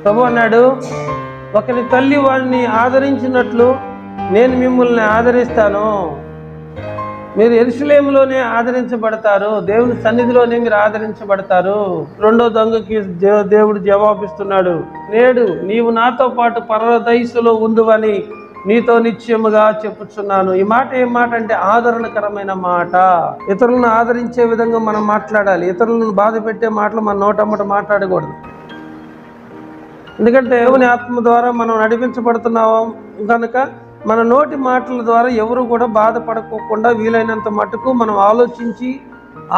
ప్రభు అన్నాడు, ఒకరి తల్లి వాడిని ఆదరించినట్లు నేను మిమ్మల్ని ఆదరిస్తాను. మీరు యెరూషలేములోనే ఆదరించబడతారు, దేవుని సన్నిధిలోనే మీరు ఆదరించబడతారు. రెండో దొంగకి దేవుడు జవాబిస్తున్నాడు, నేడు నీవు నాతో పాటు పరదైసులో ఉండువని నీతో నిశ్చయముగా చెప్పుచున్నాను. ఈ మాట ఏం మాట అంటే ఆదరణకరమైన మాట. ఇతరులను ఆదరించే విధంగా మనం మాట్లాడాలి. ఇతరులను బాధ పెట్టే మాటలు మన నోటమ్మట మాట్లాడకూడదు. ఎందుకంటే దేవుని ఆత్మ ద్వారా మనం నడిపించబడుతున్నాం కనుక మన నోటి మాటల ద్వారా ఎవరు కూడా బాధపడకోకుండా వీలైనంత మటుకు మనం ఆలోచించి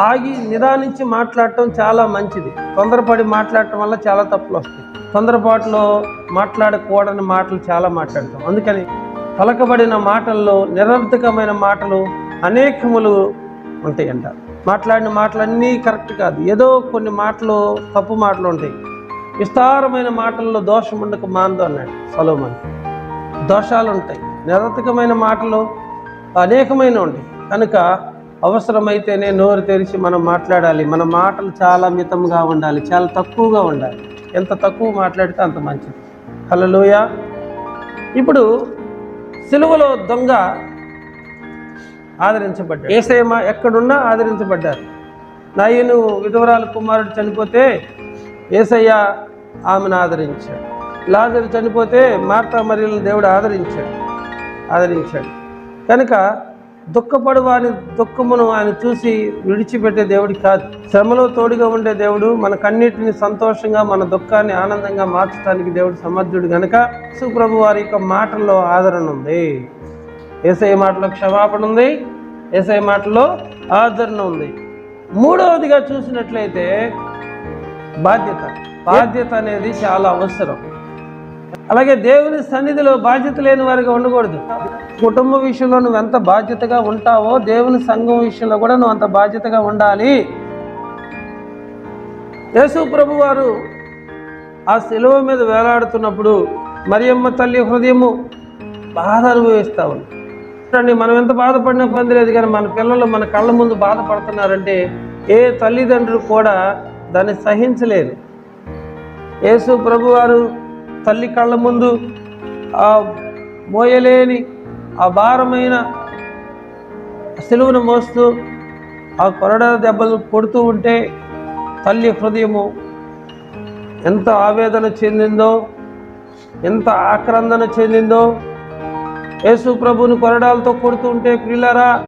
ఆగి నిదానించి మాట్లాడటం చాలా మంచిది. తొందరపడి మాట్లాడటం వల్ల చాలా తప్పులు వస్తాయి. తొందరపాటులో మాట్లాడకూడని మాటలు చాలా మాట్లాడతాం. అందుకని పలకబడిన మాటల్లో నిరర్థకమైన మాటలు అనేకములు ఉంటాయంట. మాట్లాడిన మాటలన్నీ కరెక్ట్ కాదు, ఏదో కొన్ని మాటలు తప్పు మాటలు ఉంటాయి. విస్తారమైన మాటల్లో దోషం ఉండక మాందు అన్నాడు సొలొమోను. దోషాలు ఉంటాయి, నిరర్థకమైన మాటలు అనేకమైన ఉంటాయి. కనుక అవసరమైతేనే నోరు తెరిచి మనం మాట్లాడాలి. మన మాటలు చాలా మితంగా ఉండాలి, చాలా తక్కువగా ఉండాలి. ఎంత తక్కువ మాట్లాడితే అంత మంచిది. హల్లెలూయా. ఇప్పుడు సిలువలో దొంగ ఆదరించబడ్డాడు. యేసయ్య ఎక్కడున్నా ఆదరించబడ్డారు. నాయను విధవరాలు కుమారుడు చనిపోతే యేసయ్య ఆమెను ఆదరించాడు. లాజరు చనిపోతే మార్తా మరియలను దేవుడు ఆదరించాడు. కనుక దుఃఖపడు వాని దుఃఖమును ఆయన చూసి విడిచిపెట్టే దేవుడు కాదు. శ్రమలో తోడుగా ఉండే దేవుడు. మన కన్నిటిని సంతోషంగా, మన దుఃఖాన్ని ఆనందంగా మార్చడానికి దేవుడు సమర్థుడు. కనుక యేసు ప్రభు వారి యొక్క మాటల్లో ఆదరణ ఉంది. యేసయ్య మాటలో క్షమాపణ ఉంది, యేసయ్య మాటలో ఆదరణ ఉంది. మూడవదిగా చూసినట్లయితే బాధ్యత అనేది చాలా అవసరం. అలాగే దేవుని సన్నిధిలో బాధ్యత లేని వారిగా ఉండకూడదు. కుటుంబ విషయంలో నువ్వు ఎంత బాధ్యతగా ఉంటావో దేవుని సంఘం విషయంలో కూడా నువ్వు అంత బాధ్యతగా ఉండాలి. యేసు ప్రభు వారు ఆ శిలువ మీద వేలాడుతున్నప్పుడు మరియమ్మ తల్లి హృదయము బాధ అనుభవిస్తూ ఉంది. మనం ఎంత బాధపడినా ఇబ్బంది లేదు, కానీ మన పిల్లలు మన కళ్ళ ముందు బాధపడుతున్నారంటే ఏ తల్లిదండ్రులు కూడా దాన్ని సహించలేదు. యేసు ప్రభు వారు తల్లి కళ్ళ ముందు ఆ మోయలేని ఆ భారమైన సిలువను మోస్తూ ఆ కొరడా దెబ్బలు కొడుతూ ఉంటే తల్లి హృదయము ఎంత ఆవేదన చెందిందో, ఎంత ఆక్రందన చెందిందో. యేసు ప్రభువుని కొరడాలతో కొడుతూ ఉంటే ప్రియులారా